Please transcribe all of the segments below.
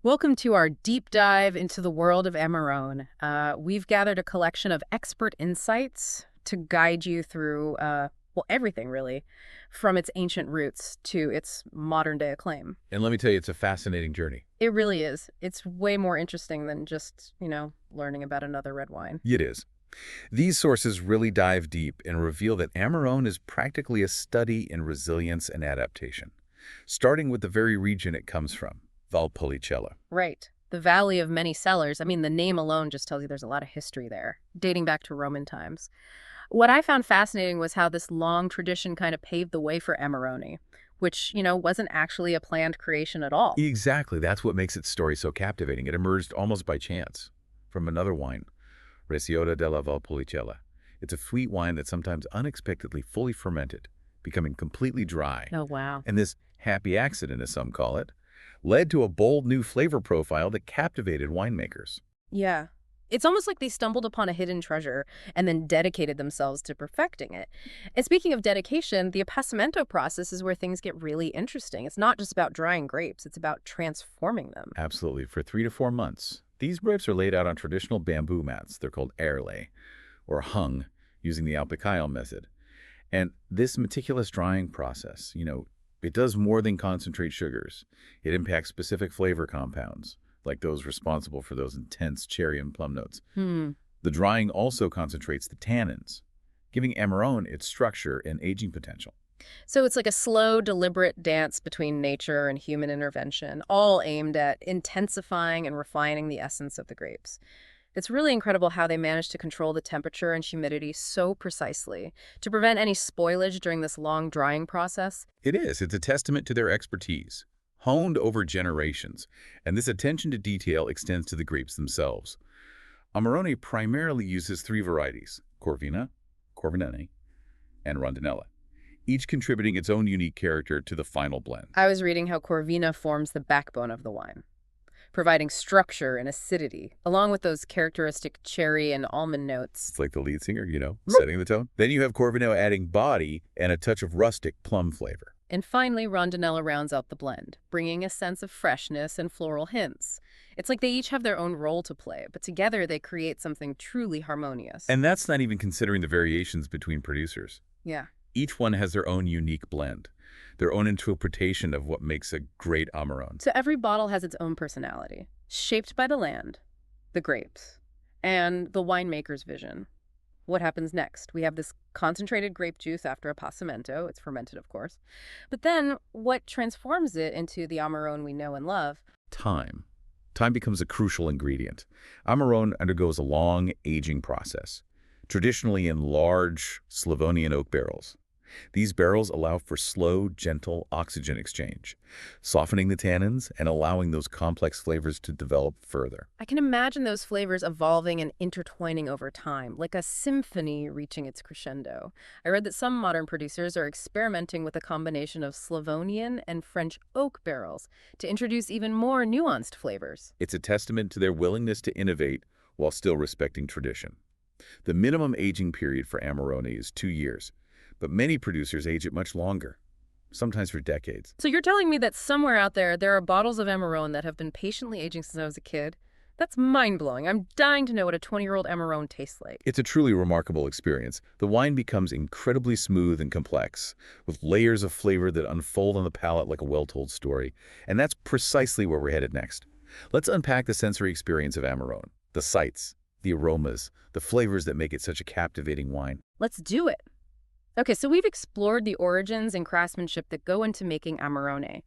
Welcome to our deep dive into the world of Amarone. We've gathered a collection of expert insights to guide you through, everything really, from its ancient roots to its modern day acclaim. And let me tell you, it's a fascinating journey. It really is. It's way more interesting than just, learning about another red wine. It is. These sources really dive deep and reveal that Amarone is practically a study in resilience and adaptation, starting with the very region it comes from, Valpolicella. Right. The Valley of Many Cellars. I mean, the name alone just tells you there's a lot of history there, dating back to Roman times. What I found fascinating was how this long tradition kind of paved the way for Amarone, which, wasn't actually a planned creation at all. Exactly, that's what makes its story so captivating. It emerged almost by chance from another wine, Amarone della Valpolicella. It's a sweet wine that's sometimes unexpectedly fully fermented, becoming completely dry. Oh, wow. And this happy accident, as some call it, led to a bold new flavor profile that captivated winemakers. Yeah. It's almost like they stumbled upon a hidden treasure and then dedicated themselves to perfecting it. And speaking of dedication, the appassimento process is where things get really interesting. It's not just about drying grapes, it's about transforming them. Absolutely. For 3 to 4 months, these grapes are laid out on traditional bamboo mats. They're called airlay, or hung, using the alpacaille method. And this meticulous drying process, it does more than concentrate sugars. It impacts specific flavor compounds, like those responsible for those intense cherry and plum notes. Hmm. The drying also concentrates the tannins, giving Amarone its structure and aging potential. So it's like a slow, deliberate dance between nature and human intervention, all aimed at intensifying and refining the essence of the grapes. It's really incredible how they managed to control the temperature and humidity so precisely to prevent any spoilage during this long drying process. It is. It's a testament to their expertise, honed over generations, and this attention to detail extends to the grapes themselves. Amarone primarily uses 3 varieties, Corvina, Corvinone, and Rondinella, each contributing its own unique character to the final blend. I was reading how Corvina forms the backbone of the wine, providing structure and acidity, along with those characteristic cherry and almond notes. It's like the lead singer, setting the tone. Then you have Corvino adding body and a touch of rustic plum flavor. And finally, Rondinella rounds out the blend, bringing a sense of freshness and floral hints. It's like they each have their own role to play, but together they create something truly harmonious. And that's not even considering the variations between producers. Yeah. Each one has their own unique blend, their own interpretation of what makes a great Amarone. So every bottle has its own personality, shaped by the land, the grapes, and the winemaker's vision. What happens next? We have this concentrated grape juice after a passamento. It's fermented, of course. But then what transforms it into the Amarone we know and love? Time. Time becomes a crucial ingredient. Amarone undergoes a long aging process, traditionally in large Slavonian oak barrels. These barrels allow for slow, gentle oxygen exchange, softening the tannins and allowing those complex flavors to develop further. I can imagine those flavors evolving and intertwining over time, like a symphony reaching its crescendo. I read that some modern producers are experimenting with a combination of Slavonian and French oak barrels to introduce even more nuanced flavors. It's a testament to their willingness to innovate while still respecting tradition. The minimum aging period for Amarone is 2 years, but many producers age it much longer, sometimes for decades. So you're telling me that somewhere out there are bottles of Amarone that have been patiently aging since I was a kid? That's mind-blowing. I'm dying to know what a 20-year-old Amarone tastes like. It's a truly remarkable experience. The wine becomes incredibly smooth and complex, with layers of flavor that unfold on the palate like a well-told story. And that's precisely where we're headed next. Let's unpack the sensory experience of Amarone, the sights, the aromas, the flavors that make it such a captivating wine. Let's do it. Okay, so we've explored the origins and craftsmanship that go into making Amarone.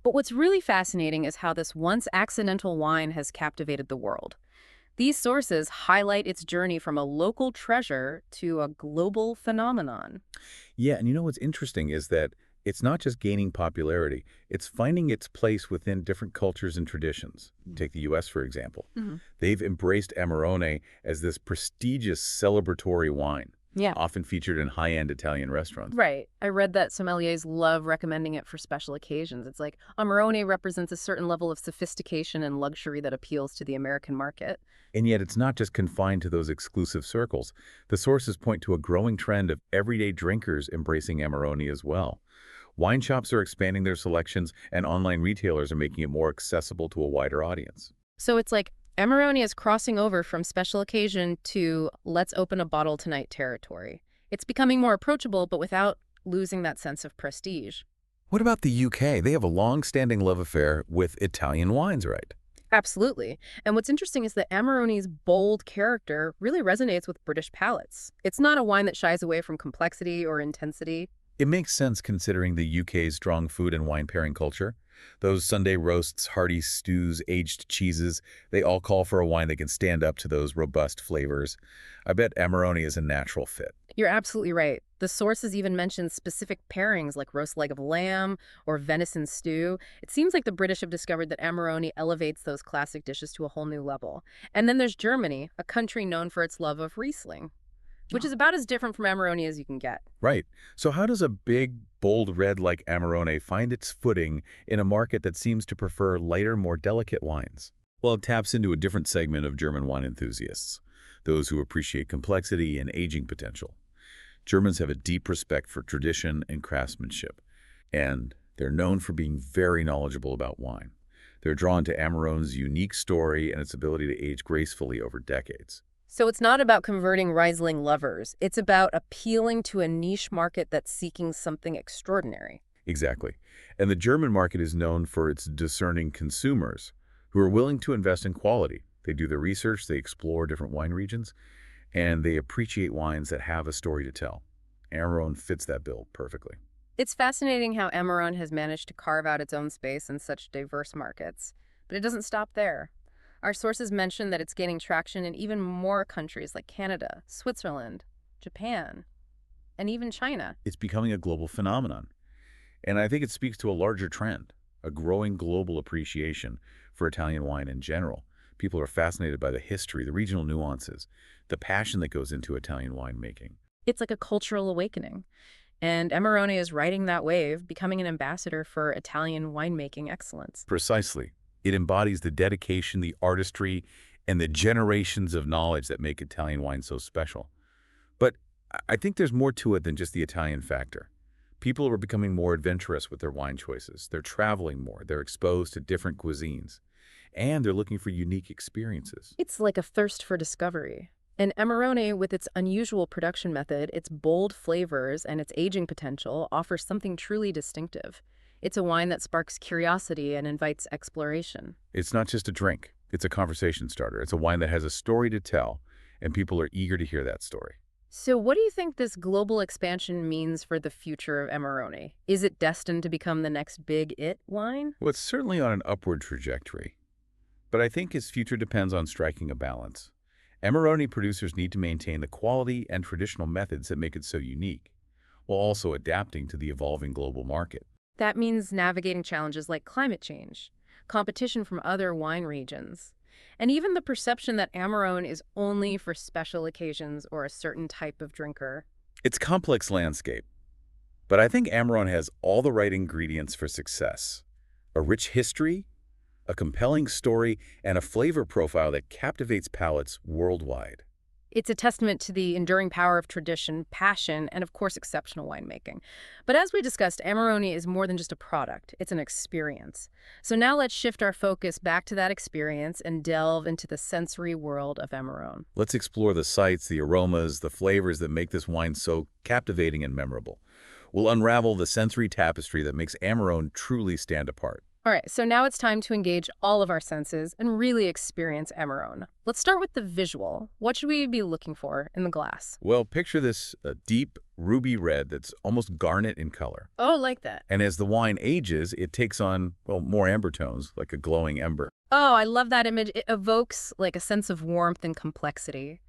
But what's really fascinating is how this once accidental wine has captivated the world. These sources highlight its journey from a local treasure to a global phenomenon. Yeah, and what's interesting is that it's not just gaining popularity, it's finding its place within different cultures and traditions. Take the U.S., for example. Mhm. They've embraced Amarone as this prestigious celebratory wine, Yeah. often featured in high-end Italian restaurants. Right. I read that sommeliers love recommending it for special occasions. It's like Amarone represents a certain level of sophistication and luxury that appeals to the American market. And yet it's not just confined to those exclusive circles. The sources point to a growing trend of everyday drinkers embracing Amarone as well. Wine shops are expanding their selections, and online retailers are making it more accessible to a wider audience. So it's like Amarone is crossing over from special occasion to let's open a bottle tonight territory. It's becoming more approachable, but without losing that sense of prestige. What about the UK? They have a long-standing love affair with Italian wines, right? Absolutely. And what's interesting is that Amarone's bold character really resonates with British palates. It's not a wine that shies away from complexity or intensity. It makes sense considering the UK's strong food and wine pairing culture. Those Sunday roasts, hearty stews, aged cheeses, they all call for a wine that can stand up to those robust flavors. I bet Amarone is a natural fit. You're absolutely right. The sources even mention specific pairings like roast leg of lamb or venison stew. It seems like the British have discovered that Amarone elevates those classic dishes to a whole new level. And then there's Germany, a country known for its love of Riesling, which is about as different from Amarone as you can get. Right. So how does a big, bold red like Amarone find its footing in a market that seems to prefer lighter, more delicate wines? Well, it taps into a different segment of German wine enthusiasts, those who appreciate complexity and aging potential. Germans have a deep respect for tradition and craftsmanship, and they're known for being very knowledgeable about wine. They're drawn to Amarone's unique story and its ability to age gracefully over decades. So it's not about converting Riesling lovers. It's about appealing to a niche market that's seeking something extraordinary. Exactly. And the German market is known for its discerning consumers who are willing to invest in quality. They do their research, they explore different wine regions, and they appreciate wines that have a story to tell. Amarone fits that bill perfectly. It's fascinating how Amarone has managed to carve out its own space in such diverse markets. But it doesn't stop there. Our sources mention that it's gaining traction in even more countries like Canada, Switzerland, Japan, and even China. It's becoming a global phenomenon, and I think it speaks to a larger trend, a growing global appreciation for Italian wine in general. People are fascinated by the history, the regional nuances, the passion that goes into Italian winemaking. It's like a cultural awakening. And Amarone is riding that wave, becoming an ambassador for Italian winemaking excellence. Precisely. It embodies the dedication, the artistry, and the generations of knowledge that make Italian wine so special. But I think there's more to it than just the Italian factor. People are becoming more adventurous with their wine choices. They're traveling more. They're exposed to different cuisines. And they're looking for unique experiences. It's like a thirst for discovery. And Amarone, with its unusual production method, its bold flavors, and its aging potential, offers something truly distinctive. It's a wine that sparks curiosity and invites exploration. It's not just a drink. It's a conversation starter. It's a wine that has a story to tell, and people are eager to hear that story. So what do you think this global expansion means for the future of Amarone? Is it destined to become the next big it wine? Well, it's certainly on an upward trajectory, but I think its future depends on striking a balance. Amarone producers need to maintain the quality and traditional methods that make it so unique, while also adapting to the evolving global market. That means navigating challenges like climate change, competition from other wine regions, and even the perception that Amarone is only for special occasions or a certain type of drinker. It's a complex landscape, but I think Amarone has all the right ingredients for success. A rich history, a compelling story, and a flavor profile that captivates palates worldwide. It's a testament to the enduring power of tradition, passion, and of course, exceptional winemaking. But as we discussed, Amarone is more than just a product. It's an experience. So now let's shift our focus back to that experience and delve into the sensory world of Amarone. Let's explore the sights, the aromas, the flavors that make this wine so captivating and memorable. We'll unravel the sensory tapestry that makes Amarone truly stand apart. All right, so now it's time to engage all of our senses and really experience Amarone. Let's start with the visual. What should we be looking for in the glass? Well, picture this deep ruby red that's almost garnet in color. Oh, I like that. And as the wine ages, it takes on, well, more amber tones, like a glowing ember. Oh, I love that image. It evokes like a sense of warmth and complexity.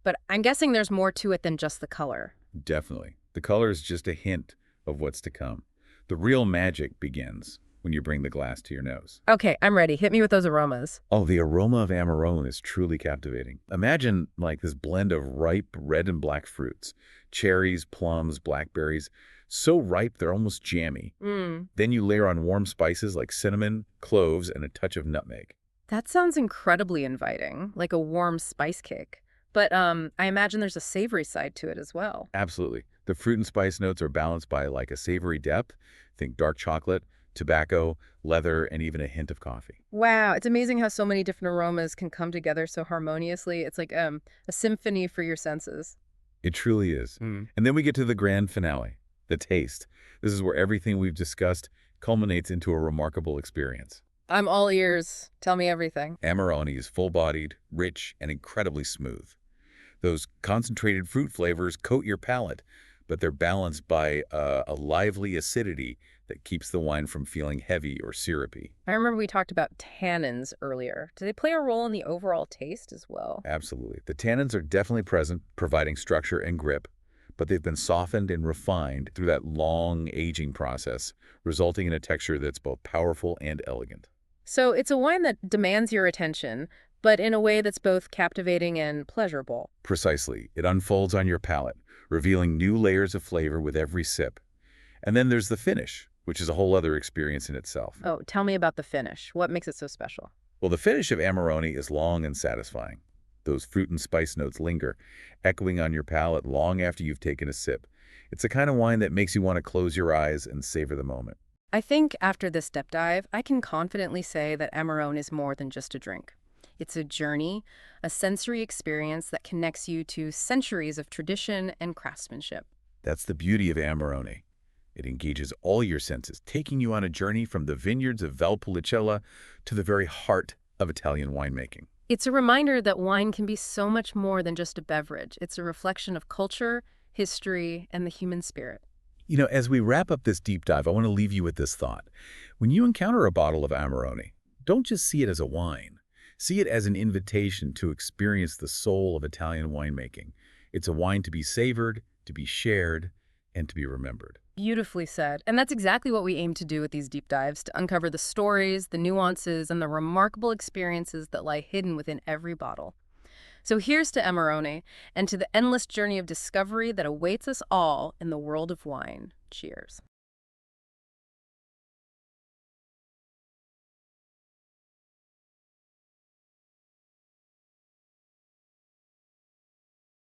But I'm guessing there's more to it than just the color. Definitely. The color is just a hint of what's to come. The real magic begins when you bring the glass to your nose. Okay, I'm ready. Hit me with those aromas. Oh, the aroma of Amarone is truly captivating. Imagine like this blend of ripe red and black fruits. Cherries, plums, blackberries. So ripe, they're almost jammy. Then you layer on warm spices like cinnamon, cloves, and a touch of nutmeg. That sounds incredibly inviting, like a warm spice cake. But I imagine there's a savory side to it as well. Absolutely. The fruit and spice notes are balanced by like a savory depth. Think dark chocolate, tobacco, leather, and even a hint of coffee. Wow, it's amazing how so many different aromas can come together so harmoniously. It's like a symphony for your senses. It truly is. And then we get to the grand finale, the taste. This is where everything we've discussed culminates into a remarkable experience. I'm all ears. Tell me everything. Amarone is full-bodied, rich, and incredibly smooth. Those concentrated fruit flavors coat your palate, but they're balanced by a lively acidity that keeps the wine from feeling heavy or syrupy. I remember we talked about tannins earlier. Do they play a role in the overall taste as well? Absolutely. The tannins are definitely present, providing structure and grip, but they've been softened and refined through that long aging process, resulting in a texture that's both powerful and elegant. So it's a wine that demands your attention, but in a way that's both captivating and pleasurable. Precisely. It unfolds on your palate, revealing new layers of flavor with every sip. And then there's the finish, which is a whole other experience in itself. Oh, tell me about the finish. What makes it so special? Well, the finish of Amarone is long and satisfying. Those fruit and spice notes linger, echoing on your palate long after you've taken a sip. It's the kind of wine that makes you want to close your eyes and savor the moment. I think after this step dive, I can confidently say that Amarone is more than just a drink. It's a journey, a sensory experience that connects you to centuries of tradition and craftsmanship. That's the beauty of Amarone. It engages all your senses, taking you on a journey from the vineyards of Valpolicella to the very heart of Italian winemaking. It's a reminder that wine can be so much more than just a beverage. It's a reflection of culture, history, and the human spirit. As we wrap up this deep dive, I want to leave you with this thought. When you encounter a bottle of Amarone, don't just see it as a wine. See it as an invitation to experience the soul of Italian winemaking. It's a wine to be savored, to be shared, and to be remembered. Beautifully said. And that's exactly what we aim to do with these deep dives, to uncover the stories, the nuances, and the remarkable experiences that lie hidden within every bottle. So here's to Amarone, and to the endless journey of discovery that awaits us all in the world of wine. Cheers.